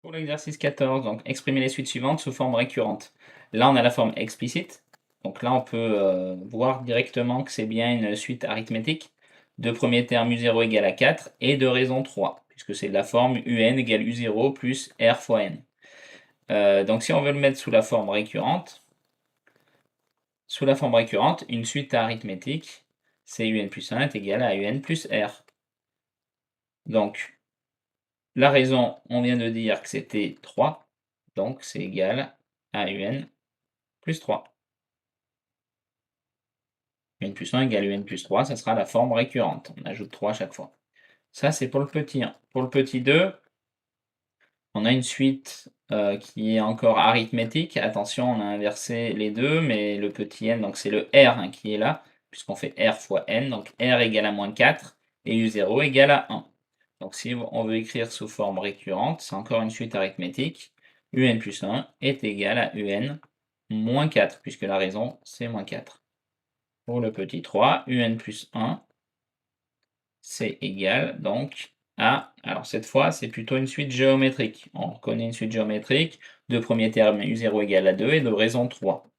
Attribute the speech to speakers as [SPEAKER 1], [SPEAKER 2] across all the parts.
[SPEAKER 1] Pour l'exercice 14, donc exprimer les suites suivantes sous forme récurrente. Là, on a la forme explicite. Donc là, on peut voir directement que c'est bien une suite arithmétique. De premier terme u0 égale à 4 et de raison 3, puisque c'est de la forme un égale u0 plus r fois n. Donc si on veut le mettre sous la forme récurrente, une suite arithmétique, c'est un plus 1 est égal à un plus r. Donc, la raison, on vient de dire que c'était 3, donc c'est égal à un plus 3. Un plus 1 égale un plus 3, ça sera la forme récurrente. On ajoute 3 à chaque fois. Ça, c'est pour le petit 1. Pour le petit 2, on a une suite qui est encore arithmétique. Attention, on a inversé les deux, mais le petit n, donc c'est le r hein, qui est là, puisqu'on fait r fois n. Donc r égale à moins 4 et u0 égale à 1. Donc si on veut écrire sous forme récurrente, c'est encore une suite arithmétique. Un plus 1 est égal à un moins 4, puisque la raison, c'est moins 4. Pour le petit 3, un plus 1, c'est égal donc à, alors cette fois, c'est plutôt une suite géométrique. On reconnaît une suite géométrique, de premier terme u0 égale à 2 et de raison 3.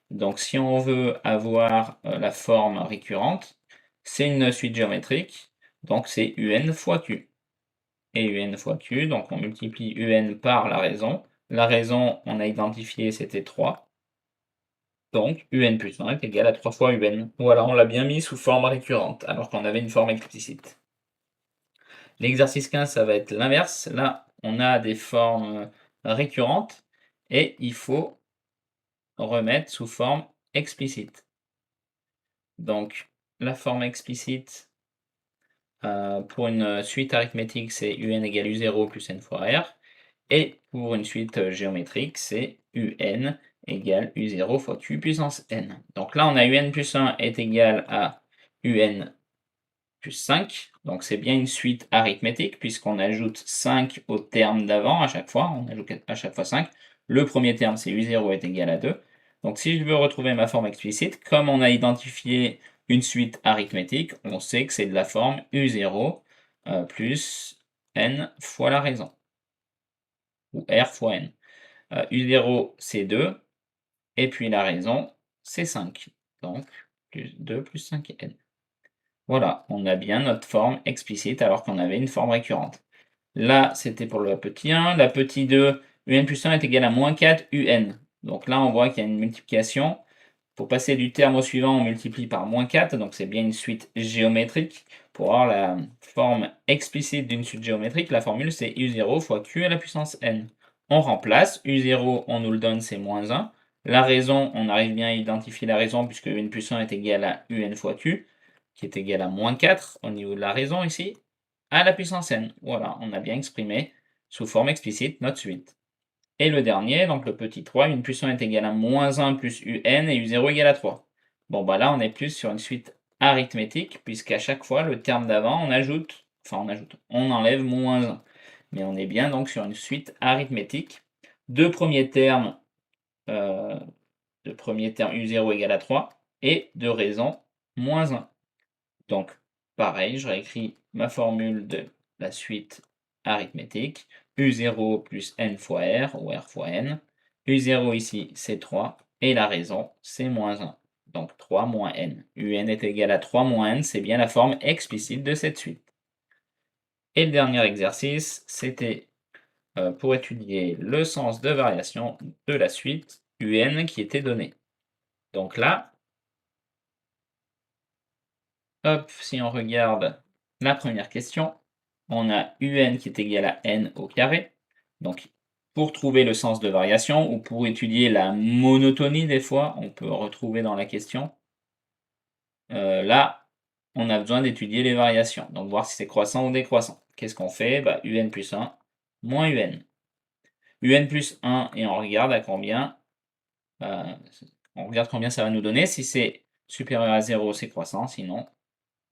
[SPEAKER 1] Donc si on veut avoir la forme récurrente, c'est une suite géométrique, donc c'est un fois q. Et un fois q, donc on multiplie un par la raison. La raison, on a identifié, c'était 3. Donc, un plus 1 est égal à 3 fois un. Voilà, on l'a bien mis sous forme récurrente, alors qu'on avait une forme explicite. L'exercice 15, ça va être l'inverse. Là, on a des formes récurrentes et il faut remettre sous forme explicite. Donc, la forme explicite pour une suite arithmétique, c'est un égale u0 plus n fois r. Et pour une suite géométrique, c'est un égale u0 fois q puissance n. Donc là, on a un plus 1 est égal à un plus 5. Donc c'est bien une suite arithmétique, puisqu'on ajoute 5 au terme d'avant à chaque fois. On ajoute à chaque fois 5. Le premier terme, c'est u0 est égal à 2. Donc si je veux retrouver ma forme explicite, comme on a identifié une suite arithmétique, on sait que c'est de la forme u0 plus n fois la raison, ou r fois n. U0, c'est 2, et puis la raison, c'est 5. Donc, plus 2 plus 5n. Voilà, on a bien notre forme explicite alors qu'on avait une forme récurrente. Là, c'était pour le petit 1. La petit 2, un plus 1 est égal à moins 4 un. Donc là, on voit qu'il y a une multiplication. Pour passer du terme au suivant, on multiplie par moins 4, donc c'est bien une suite géométrique. Pour avoir la forme explicite d'une suite géométrique, la formule c'est u0 fois q à la puissance n. On remplace, u0 on nous le donne, c'est moins 1. La raison, on arrive bien à identifier la raison puisque un plus 1 est égal à un fois q, qui est égal à moins 4 au niveau de la raison ici, à la puissance n. Voilà, on a bien exprimé sous forme explicite notre suite. Et le dernier, donc le petit 3, une plus 1 est égal à moins 1 plus un et u0 égale à 3. Bon, bah là, on est plus sur une suite arithmétique, puisqu'à chaque fois, le terme d'avant, on enlève moins 1. Mais on est bien donc sur une suite arithmétique. Deux premiers termes, u0 égale à 3, et de raison moins 1. Donc, pareil, je réécris ma formule de la suite arithmétique. U0 plus n fois r, ou r fois n. U0 ici, c'est 3, et la raison, c'est moins 1. Donc 3 moins n. Un est égal à 3 moins n, c'est bien la forme explicite de cette suite. Et le dernier exercice, c'était pour étudier le sens de variation de la suite un qui était donnée. Donc là, hop, si on regarde la première question, on a un qui est égal à n au carré. Donc, pour trouver le sens de variation, ou pour étudier la monotonie des fois, on peut retrouver dans la question. Là, on a besoin d'étudier les variations, donc voir si c'est croissant ou décroissant. Qu'est-ce qu'on fait? Un plus 1 moins un. Un plus 1, et on regarde à combien, ça va nous donner. Si c'est supérieur à 0, c'est croissant, sinon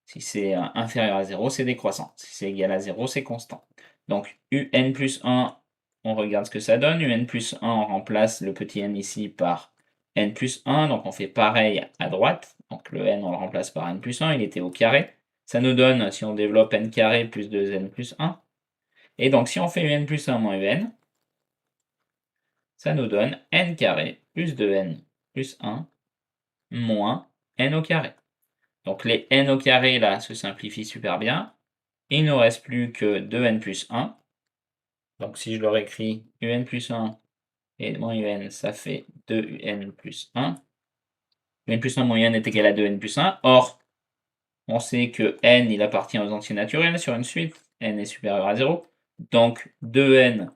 [SPEAKER 1] si c'est inférieur à 0, c'est décroissant. Si c'est égal à 0, c'est constant. Donc, un plus 1, on regarde ce que ça donne. Un plus 1, on remplace le petit n ici par n plus 1. Donc, on fait pareil à droite. Donc, le n, on le remplace par n plus 1. Il était au carré. Ça nous donne, si on développe n carré plus 2n plus 1. Et donc, si on fait un plus 1 moins un, ça nous donne n carré plus 2n plus 1 moins n au carré. Donc les n au carré là se simplifient super bien. Il ne nous reste plus que 2n plus 1. Donc si je le réécris, un plus 1 et moins un, ça fait 2un plus 1. Un plus 1 moins un est égal à 2n plus 1. Or, on sait que n il appartient aux entiers naturels sur une suite. N est supérieur à 0. Donc 2n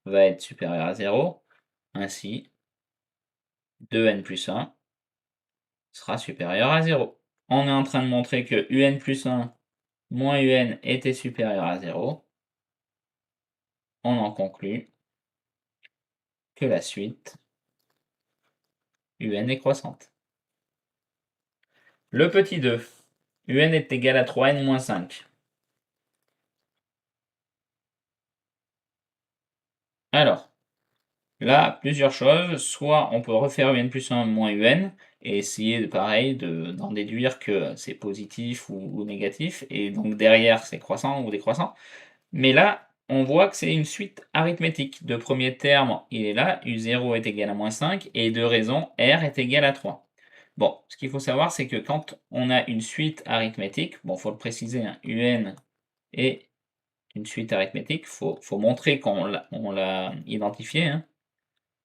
[SPEAKER 1] va être supérieur à 0. Ainsi, 2n plus 1 sera supérieur à 0. On est en train de montrer que un plus 1 moins un était supérieur à 0. On en conclut que la suite un est croissante. Le petit 2, un est égal à 3n moins 5. Alors, là, plusieurs choses. Soit on peut refaire un plus 1 moins un et essayer, pareil, d'en déduire que c'est positif ou négatif, et donc derrière c'est croissant ou décroissant. Mais là, on voit que c'est une suite arithmétique. De premier terme, il est là, u0 est égal à moins 5, et de raison, r est égal à 3. Bon, ce qu'il faut savoir, c'est que quand on a une suite arithmétique, bon, il faut le préciser, hein, un est une suite arithmétique, faut montrer qu'on l'a identifié, hein,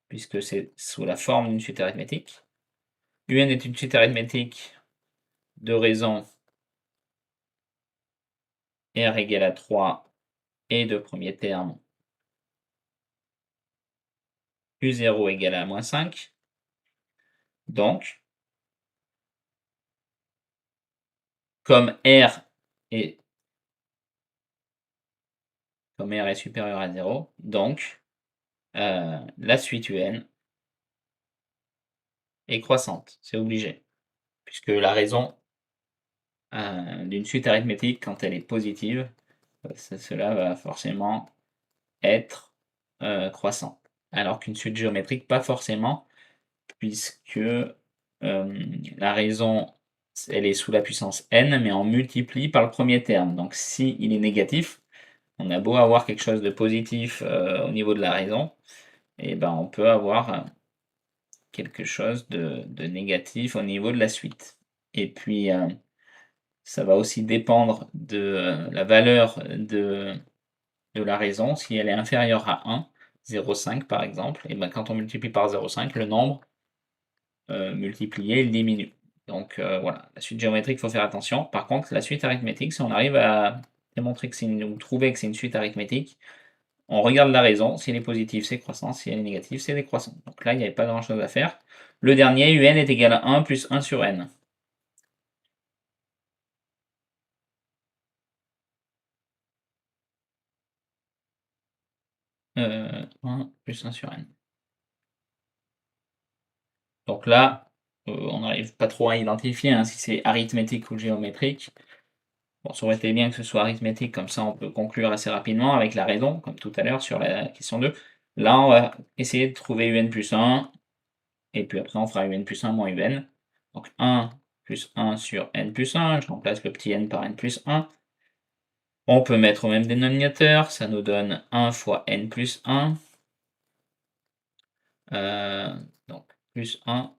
[SPEAKER 1] puisque c'est sous la forme d'une suite arithmétique. Un est une suite arithmétique de raison r égale à 3 et de premier terme u0 égale à moins 5. Donc, comme r est supérieur à 0, donc la suite un est croissante, c'est obligé, puisque la raison d'une suite arithmétique, quand elle est positive, cela va forcément être croissant. Alors qu'une suite géométrique, pas forcément, puisque la raison, elle est sous la puissance n, mais on multiplie par le premier terme. Donc si il est négatif, on a beau avoir quelque chose de positif au niveau de la raison, et ben on peut avoir quelque chose de négatif au niveau de la suite. Et puis ça va aussi dépendre de la valeur de la raison. Si elle est inférieure à 1, 0,5 par exemple, et ben quand on multiplie par 0,5, le nombre multiplié, il diminue. Donc voilà, la suite géométrique, il faut faire attention. Par contre, la suite arithmétique, si on arrive à démontrer que c'est ou trouver que c'est une suite arithmétique, on regarde la raison. Si elle est positive, c'est croissant. Si elle est négative, c'est décroissant. Donc là, il n'y avait pas grand-chose à faire. Le dernier, un est égal à 1 plus 1 sur n. 1 plus 1 sur n. Donc là, on n'arrive pas trop à identifier hein, si c'est arithmétique ou géométrique. Bon, ça aurait été bien que ce soit arithmétique, comme ça on peut conclure assez rapidement avec la raison, comme tout à l'heure sur la question 2. Là, on va essayer de trouver un plus 1, et puis après on fera un plus 1 moins un. Donc 1 plus 1 sur n plus 1, je remplace le petit n par n plus 1. On peut mettre au même dénominateur, ça nous donne 1 fois n plus 1. Donc plus 1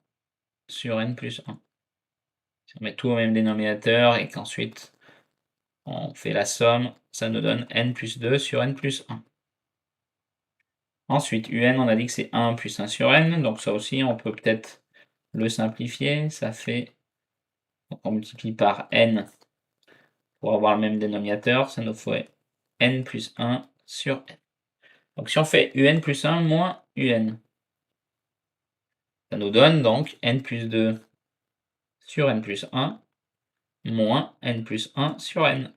[SPEAKER 1] sur n plus 1. Si on met tout au même dénominateur et qu'ensuite on fait la somme, ça nous donne n plus 2 sur n plus 1. Ensuite, un, on a dit que c'est 1 plus 1 sur n, donc ça aussi, on peut peut-être le simplifier. Ça fait, donc on multiplie par n pour avoir le même dénominateur, ça nous fait n plus 1 sur n. Donc si on fait un plus 1 moins un, ça nous donne donc n plus 2 sur n plus 1 moins n plus 1 sur n.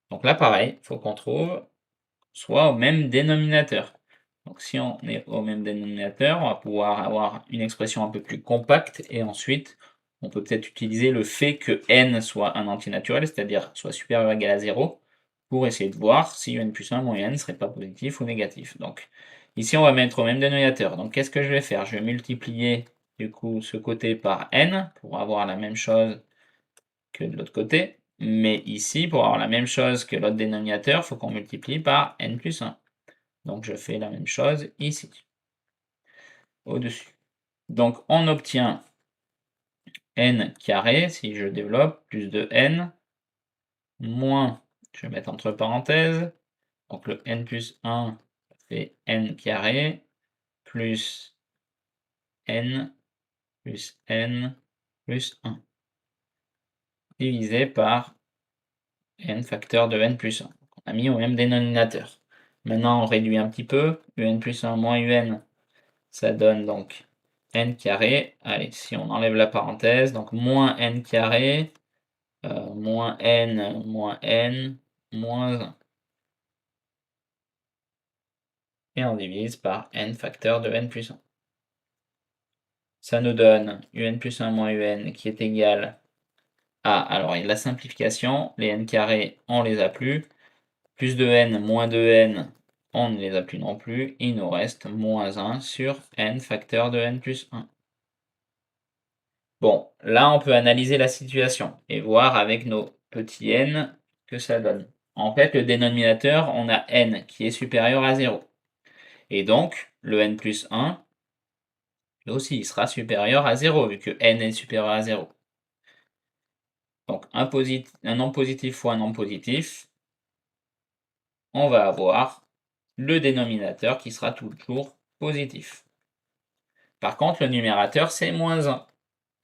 [SPEAKER 1] Donc là, pareil, il faut qu'on trouve soit au même dénominateur. Donc si on est au même dénominateur, on va pouvoir avoir une expression un peu plus compacte et ensuite on peut peut-être utiliser le fait que n soit un entier naturel, c'est-à-dire soit supérieur ou égal à 0, pour essayer de voir si n plus 1 moins n ne serait pas positif ou négatif. Donc ici on va mettre au même dénominateur. Donc qu'est-ce que je vais faire? Je vais multiplier du coup ce côté par n pour avoir la même chose que de l'autre côté. Mais ici, pour avoir la même chose que l'autre dénominateur, il faut qu'on multiplie par n plus 1. Donc je fais la même chose ici. au-dessus. Donc on obtient n carré, si je développe, plus de n, moins, je vais mettre entre parenthèses, donc le n plus 1 fait n carré, plus n plus n plus 1, divisé par n facteur de n plus 1. On a mis au même dénominateur. Maintenant, on réduit un petit peu. Un plus 1 moins un, ça donne donc n carré. Allez, si on enlève la parenthèse, donc moins n carré, moins n, moins 1. Et on divise par n facteur de n plus 1. Ça nous donne un plus 1 moins un qui est égal à, alors il y a la simplification, les n carrés, on les a plus. Plus de n, moins de n, on ne les a plus non plus. Il nous reste moins 1 sur n facteur de n plus 1. Bon, là, on peut analyser la situation et voir avec nos petits n que ça donne. En fait, le dénominateur, on a n qui est supérieur à 0. Et donc, le n plus 1, lui aussi, il sera supérieur à 0, vu que n est supérieur à 0. Donc, un nombre positif fois un nombre positif, on va avoir le dénominateur qui sera toujours positif. Par contre, le numérateur, c'est moins 1.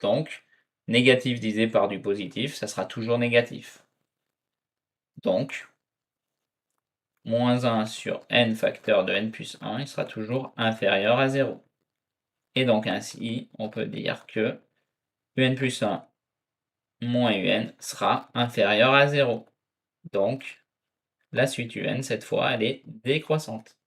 [SPEAKER 1] Donc, négatif divisé par du positif, ça sera toujours négatif. Donc, moins 1 sur n facteur de n plus 1, il sera toujours inférieur à 0. Et donc ainsi, on peut dire que un plus 1 moins un sera inférieur à 0. Donc, la suite un, cette fois, elle est décroissante.